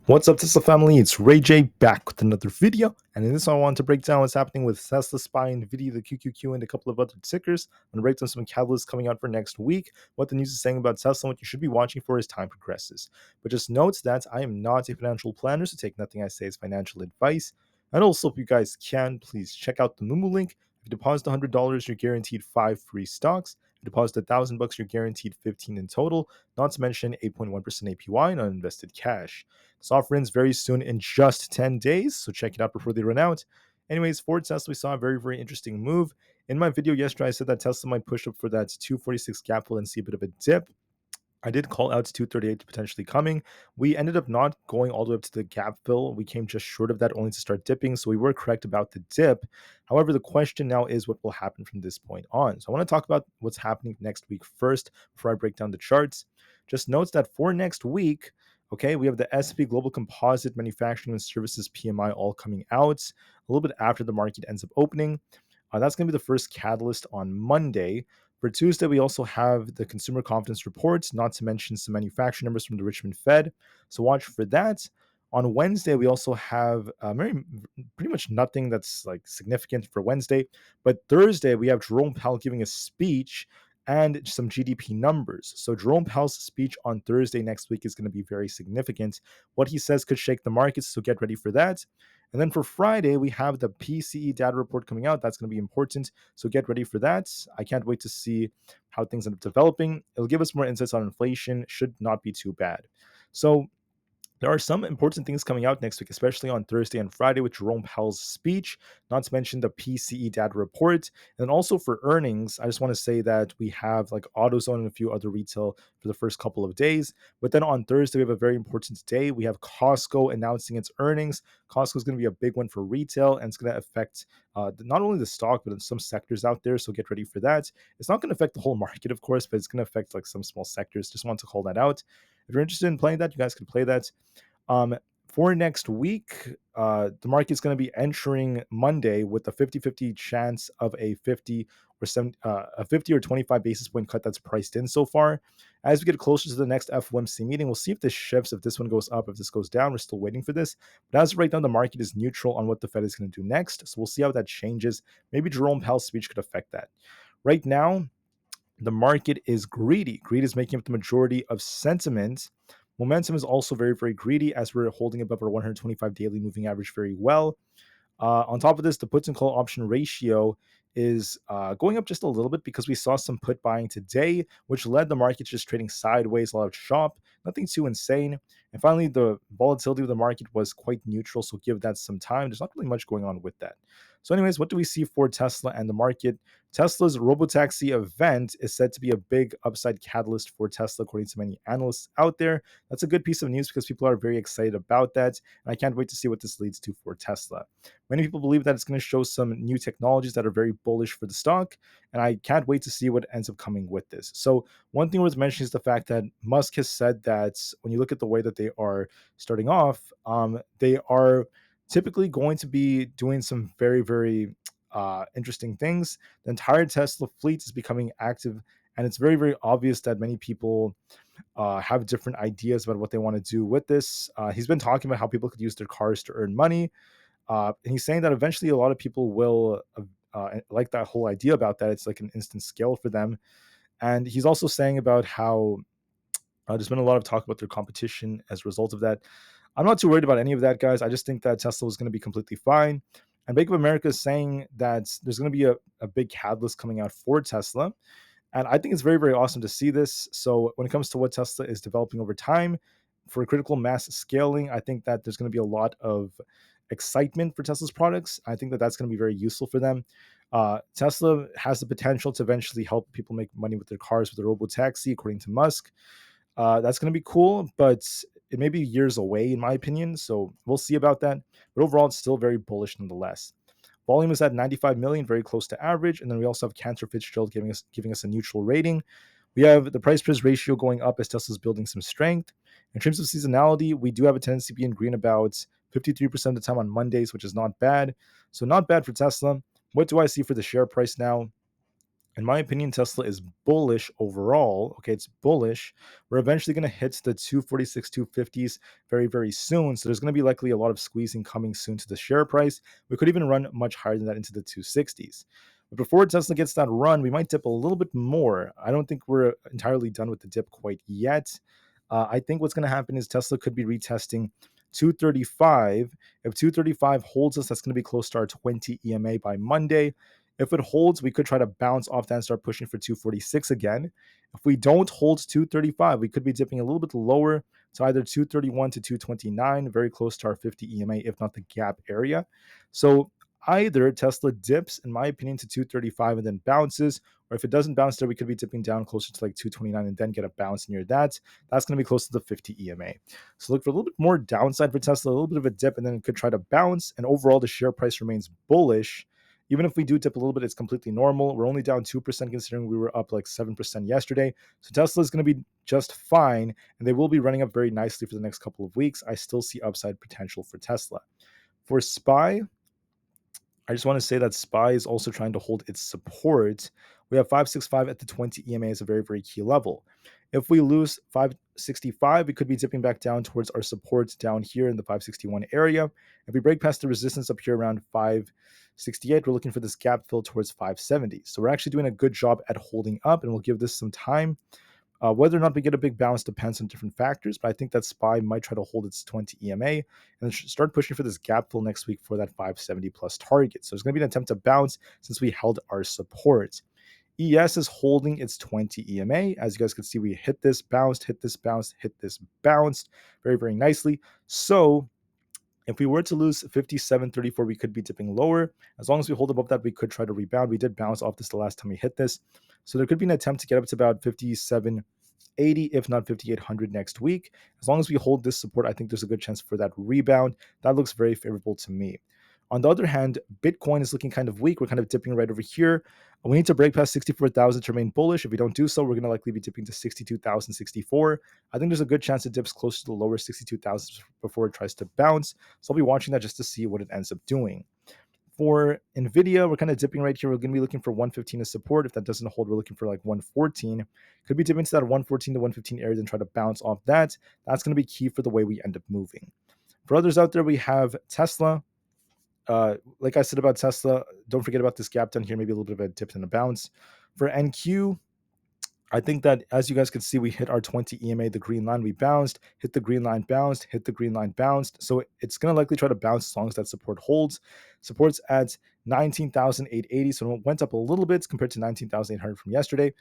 What's up, Tesla family? It's Ray J back with another video, and in this one, I want to break down what's happening with Tesla, SPY, Nvidia, the QQQ, and a couple of other tickers. I'm going to break down some catalysts coming out for next week, what the news is saying about Tesla, and what you should be watching for as time progresses. But just note that I am not a financial planner, so take nothing I say as financial advice. And also, if you guys can, please check out the Moomoo link. If you deposit $100, you're guaranteed 5 free stocks. If you deposit $1,000, you're guaranteed 15 in total, not to mention 8.1% APY on uninvested cash. This offer ends very soon in just 10 days, so check it out before they run out. Anyways, for Tesla, we saw a very, very interesting move. In my video yesterday, I said that Tesla might push up for that 246 gap fill and see a bit of a dip. I did call out to 238 potentially coming. We ended up not going all the way up to the gap fill. We came just short of that only to start dipping. So we were correct about the dip. However, the question now is what will happen from this point on. So I want to talk about what's happening next week first before I break down the charts. Just note that for next week, okay, we have the S&P Global Composite Manufacturing and Services PMI all coming out a little bit after the market ends up opening. That's going to be the first catalyst on Monday. For Tuesday, we also have the consumer confidence reports, not to mention some manufacturing numbers from the Richmond Fed. So watch for that. On Wednesday, we also have pretty much nothing that's like significant for Wednesday. But Thursday, we have Jerome Powell giving a speech and some GDP numbers. So Jerome Powell's speech on Thursday next week is going to be very significant. What he says could shake the markets, so get ready for that. And then for Friday, we have the PCE data report coming out. That's going to be important. So get ready for that. I can't wait to see how things end up developing. It'll give us more insights on inflation. Should not be too bad. So there are some important things coming out next week, especially on Thursday and Friday with Jerome Powell's speech, not to mention the PCE data report. And also for earnings, I just want to say that we have like AutoZone and a few other retail for the first couple of days. But then on Thursday, we have a very important day. We have Costco announcing its earnings. Costco is going to be a big one for retail, and it's going to affect not only the stock, but in some sectors out there. So get ready for that. It's not going to affect the whole market, of course, but it's going to affect like some small sectors. Just want to call that out. If you're interested in playing that, you guys can play that. For next week, the market's going to be entering Monday with a 50-50 chance of a 50 or 25 basis point cut that's priced in so far. As we get closer to the next FOMC meeting, we'll see if this shifts, if this one goes up, if this goes down. We're still waiting for this. But as of right now, the market is neutral on what the Fed is going to do next. So we'll see how that changes. Maybe Jerome Powell's speech could affect that. Right now, the market is greedy. Greed is making up the majority of sentiment. Momentum is also very, very greedy as we're holding above our 125 daily moving average very well. On top of this, the puts and call option ratio is going up just a little bit because we saw some put buying today, which led the market just trading sideways, a lot of chop, nothing too insane. And finally, the volatility of the market was quite neutral, so give that some time. There's not really much going on with that. So, anyways, what do we see for Tesla and the market? Tesla's Robotaxi event is said to be a big upside catalyst for Tesla, according to many analysts out there. That's a good piece of news because people are very excited about that. And I can't wait to see what this leads to for Tesla. Many people believe that it's going to show some new technologies that are very bullish for the stock, and I can't wait to see what ends up coming with this. So, one thing worth mentioning is the fact that Musk has said that when you look at the way that they are starting off, they are typically going to be doing some very, very interesting things. The entire Tesla fleet is becoming active, and it's very, very obvious that many people have different ideas about what they want to do with this. He's been talking about how people could use their cars to earn money. And he's saying that eventually a lot of people will like that whole idea about that. It's like an instant scale for them. And he's also saying about how there's been a lot of talk about their competition as a result of that. I'm not too worried about any of that, guys. I just think that Tesla is going to be completely fine. And Bank of America is saying that there's going to be a big catalyst coming out for Tesla. And I think it's very, very awesome to see this. So when it comes to what Tesla is developing over time for critical mass scaling, I think that there's going to be a lot of excitement for Tesla's products. I think that that's going to be very useful for them. Tesla has the potential to eventually help people make money with their cars with a Robotaxi, according to Musk. That's going to be cool, but it may be years away, in my opinion. So we'll see about that. But overall, it's still very bullish nonetheless. Volume is at 95 million, very close to average. And then we also have Cantor Fitzgerald giving us a neutral rating. We have the price price ratio going up as Tesla's building some strength. In terms of seasonality, we do have a tendency to be in green about 53% of the time on Mondays, which is not bad. So not bad for Tesla. What do I see for the share price now? In my opinion, Tesla is bullish overall. Okay, it's bullish. We're eventually going to hit the 246, 250s very, very soon. So there's going to be likely a lot of squeezing coming soon to the share price. We could even run much higher than that into the 260s. But before Tesla gets that run, we might dip a little bit more. I don't think we're entirely done with the dip quite yet. I think what's going to happen is Tesla could be retesting 235. If 235 holds us, that's going to be close to our 20 EMA by Monday. If it holds, we could try to bounce off that and start pushing for 246 again. If we don't hold 235, we could be dipping a little bit lower to either 231 to 229, very close to our 50 EMA, if not the gap area. So either Tesla dips, in my opinion, to 235 and then bounces, or if it doesn't bounce there, we could be dipping down closer to like 229 and then get a bounce near that. That's going to be close to the 50 EMA. So look for a little bit more downside for Tesla, a little bit of a dip, and then it could try to bounce. And overall, the share price remains bullish. Even if we do dip a little bit, it's completely normal. We're only down 2% considering we were up like 7% yesterday. So Tesla is going to be just fine, and they will be running up very nicely for the next couple of weeks. I still see upside potential for Tesla. For SPY, I just want to say that SPY is also trying to hold its support. We have 565 at the 20 EMA as a very, very key level. If we lose 565, we could be dipping back down towards our supports down here in the 561 area. If we break past the resistance up here around 568, we're looking for this gap fill towards 570. So we're actually doing a good job at holding up, and we'll give this some time. Whether or not we get a big bounce depends on different factors, but I think that SPY might try to hold its 20 EMA and start pushing for this gap fill next week for that 570 plus target. So it's going to be an attempt to bounce since we held our support. ES is holding its 20 EMA. As you guys can see, we hit this, bounced, hit this, bounced, hit this, bounced very, very nicely. So if we were to lose 57.34, we could be dipping lower. As long as we hold above that, we could try to rebound. We did bounce off this the last time we hit this. So there could be an attempt to get up to about 57.80, if not 5800 next week. As long as we hold this support, I think there's a good chance for that rebound. That looks very favorable to me. On the other hand, Bitcoin is looking kind of weak. We're kind of dipping right over here. We need to break past 64,000 to remain bullish. If we don't do so, we're going to likely be dipping to 62,064. I think there's a good chance it dips closer to the lower 62,000 before it tries to bounce. So I'll be watching that just to see what it ends up doing. For Nvidia, we're kind of dipping right here. We're going to be looking for 115 as support. If that doesn't hold, we're looking for like 114. Could be dipping to that 114 to 115 area and try to bounce off that. That's going to be key for the way we end up moving. For others out there, we have Tesla. Like I said about Tesla, don't forget about this gap down here, maybe a little bit of a dip and a bounce. For NQ, I think that as you guys can see, we hit our 20 EMA, the green line, we bounced, hit the green line, bounced, hit the green line, bounced. So it's going to likely try to bounce as long as that support holds. Support's at 19,880, so it went up a little bit compared to 19,800 from yesterday.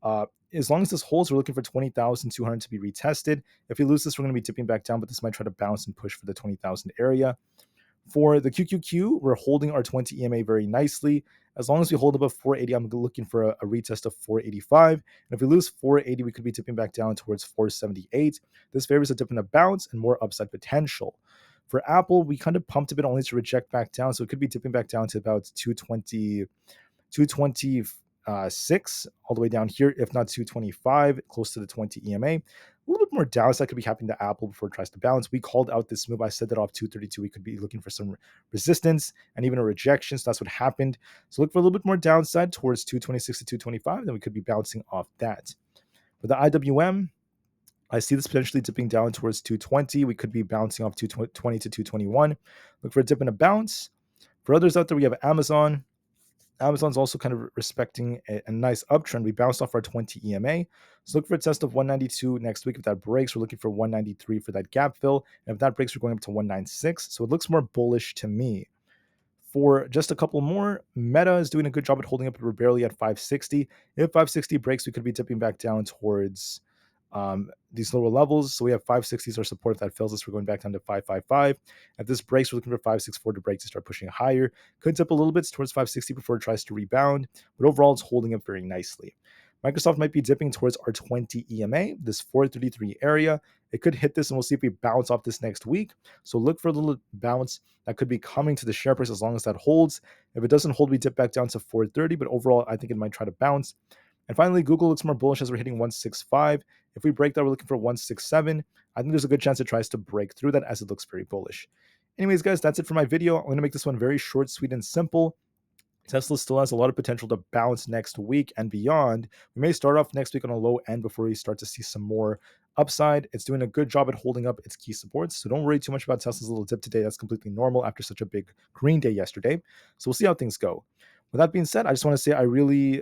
As long as this holds, we're looking for 20,200 to be retested. If we lose this, we're going to be dipping back down, but this might try to bounce and push for the 20,000 area. For the QQQ, we're holding our 20 EMA very nicely. As long as we hold above 480, I'm looking for a retest of 485. And if we lose 480, we could be dipping back down towards 478. This favors a dip in a bounce and more upside potential. For Aapl, we kind of pumped a bit only to reject back down, so it could be dipping back down to about 226 all the way down here, if not 225, close to the 20 EMA. A little bit more downside could be happening to Aapl before it tries to bounce. We called out this move. I said that off 232, we could be looking for some resistance and even a rejection. So that's what happened. So look for a little bit more downside towards 226 to 225. Then we could be bouncing off that. For the IWM, I see this potentially dipping down towards 220. We could be bouncing off 220 to 221. Look for a dip and a bounce. For others out there, we have Amazon. Amazon's also kind of respecting a nice uptrend. We bounced off our 20 EMA. So look for a test of 192 next week. If that breaks, we're looking for 193 for that gap fill. And if that breaks, we're going up to 196. So it looks more bullish to me. For just a couple more, Meta is doing a good job at holding up. We're barely at 560. If 560 breaks, we could be dipping back down towards these lower levels. So we have 560s our support. If that fails us, we're going back down to 555. If this breaks, we're looking for 564 to break to start pushing higher. Could dip a little bit towards 560 before it tries to rebound, but overall it's holding up very nicely. Microsoft might be dipping towards our 20 EMA, this 433 area. It could hit this, and we'll see if we bounce off this next week. So look for a little bounce that could be coming to the share price as long as that holds. If it doesn't hold, we dip back down to 430, but overall I think it might try to bounce. And finally, Google looks more bullish as we're hitting 165. If we break that, we're looking for 167. I think there's a good chance it tries to break through that as it looks very bullish. Anyways, guys, that's it for my video. I'm going to make this one very short, sweet, and simple. Tesla still has a lot of potential to bounce next week and beyond. We may start off next week on a low end before we start to see some more upside. It's doing a good job at holding up its key supports. So don't worry too much about Tesla's little dip today. That's completely normal after such a big green day yesterday. So we'll see how things go. With that being said, I just want to say I really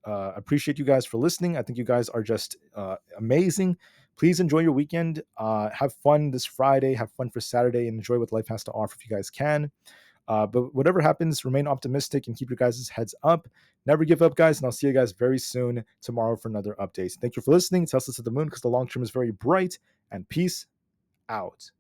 appreciate you guys for listening. I think you guys are just amazing. Please enjoy your weekend. Have fun this Friday. Have fun for Saturday and enjoy what life has to offer if you guys can. But whatever happens, remain optimistic and keep your guys' heads up. Never give up, guys. And I'll see you guys very soon tomorrow for another update. Thank you for listening. Tesla to the moon because the long term is very bright. And peace out.